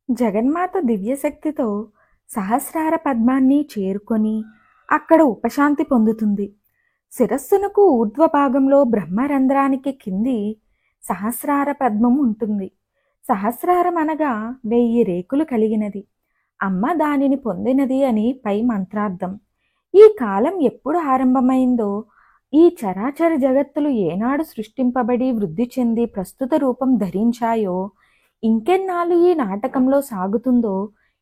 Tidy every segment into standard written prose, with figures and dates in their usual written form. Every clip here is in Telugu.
జగన్మాత దివ్యశక్తితో సహస్రార పద్మాన్ని చేరుకొని అక్కడ ఉపశాంతి పొందుతుంది. శిరస్సునకు ఊర్ధ్వభాగంలో బ్రహ్మరంధ్రానికి కింది సహస్రార పద్మం ఉంటుంది. సహస్రారం అనగా 1000 రేకులు కలిగినది. అమ్మ దానిని పొందినది అని పై మంత్రార్థం. ఈ కాలం ఎప్పుడు ఆరంభమైందో, ఈ చరాచర జగత్తులు ఏనాడు సృష్టింపబడి వృద్ధి చెంది ప్రస్తుత రూపం ధరించాయో, ఇంకెన్నాళ్ళు ఈ నాటకంలో సాగుతుందో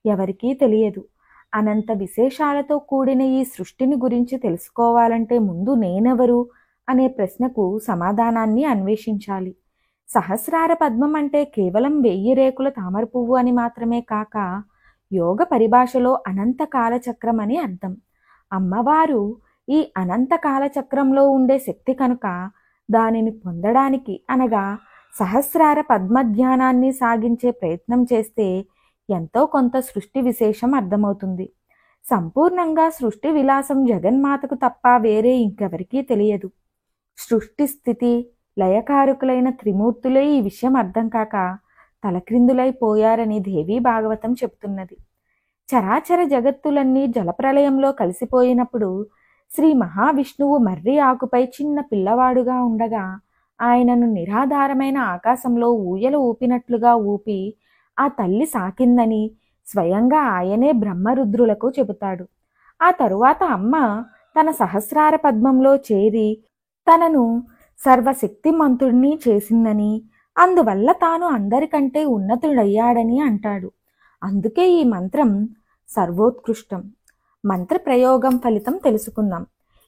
ఎవరికీ తెలియదు. అనంత విశేషాలతో కూడిన ఈ సృష్టిని గురించి తెలుసుకోవాలంటే ముందు నేనెవరు అనే ప్రశ్నకు సమాధానాన్ని అన్వేషించాలి. సహస్రార పద్మం అంటే కేవలం 1000 రేకుల తామర పువ్వు అని మాత్రమే కాక, యోగ పరిభాషలో అనంత కాలచక్రం అని అర్థం. అమ్మవారు ఈ అనంత కాలచక్రంలో ఉండే శక్తి కనుక దానిని పొందడానికి అనగా సహస్రార పద్మధ్యానాన్ని సాగించే ప్రయత్నం చేస్తే ఎంతో కొంత సృష్టి విశేషం అర్థమవుతుంది. సంపూర్ణంగా సృష్టి విలాసం జగన్మాతకు తప్ప వేరే ఇంకెవరికీ తెలియదు. సృష్టి స్థితి లయకారకులైన త్రిమూర్తులే ఈ విషయం అర్థం కాక తలక్రిందులైపోయారని దేవీ భాగవతం చెబుతున్నది. చరాచర జగత్తులన్నీ జలప్రలయంలో కలిసిపోయినప్పుడు శ్రీ మహావిష్ణువు మర్రి ఆకుపై చిన్న పిల్లవాడుగా ఉండగా ఆయనను నిరాధారమైన ఆకాశంలో ఊయల ఊపినట్లుగా ఊపి ఆ తల్లి సాకిందని స్వయంగా ఆయనే బ్రహ్మరుద్రులకు చెబుతాడు. ఆ తరువాత అమ్మ తన సహస్రార పద్మంలో చేరి తనను సర్వశక్తిమంతుడిని చేసిందని, అందువల్ల తాను అందరికంటే ఉన్నతుడయ్యాడని అంటాడు. అందుకే ఈ మంత్రం సర్వోత్కృష్టం. మంత్ర ప్రయోగం ఫలితం తెలుసుకుందాం.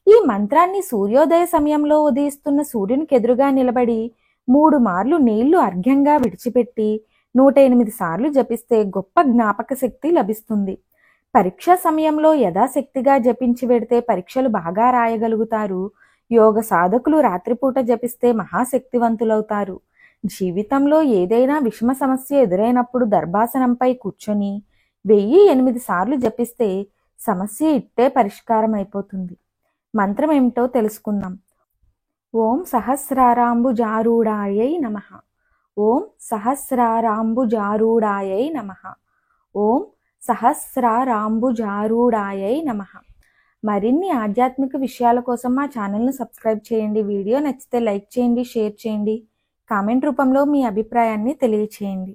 ఈ మంత్రాన్ని సూర్యోదయ సమయంలో ఉదయిస్తున్న సూర్యునికి ఎదురుగా నిలబడి 3 మార్లు నీళ్లు అర్ఘ్యంగా విడిచిపెట్టి 108 సార్లు జపిస్తే గొప్ప జ్ఞాపక శక్తి లభిస్తుంది. పరీక్షా సమయంలో యథాశక్తిగా జపించి వెడితే పరీక్షలు బాగా రాయగలుగుతారు. యోగ సాధకులు రాత్రిపూట జపిస్తే మహాశక్తివంతులవుతారు. జీవితంలో ఏదైనా విషమ సమస్య ఎదురైనప్పుడు దర్భాసనంపై కూర్చొని 1008 సార్లు జపిస్తే సమస్య ఇట్టే పరిష్కారం అయిపోతుంది. మంత్రం ఏమిటో తెలుసుకుందాం. ఓం సహస్రారాంబుజారూఢాయై నమః. ఓం సహస్రారాంబుజారూఢాయై నమః. ఓం సహస్రారాంబుజారూఢాయై నమః. మరిన్ని ఆధ్యాత్మిక విషయాల కోసం మా ఛానల్ను సబ్స్క్రైబ్ చేయండి. వీడియో నచ్చితే లైక్ చేయండి, షేర్ చేయండి. కామెంట్ రూపంలో మీ అభిప్రాయాన్ని తెలియచేయండి.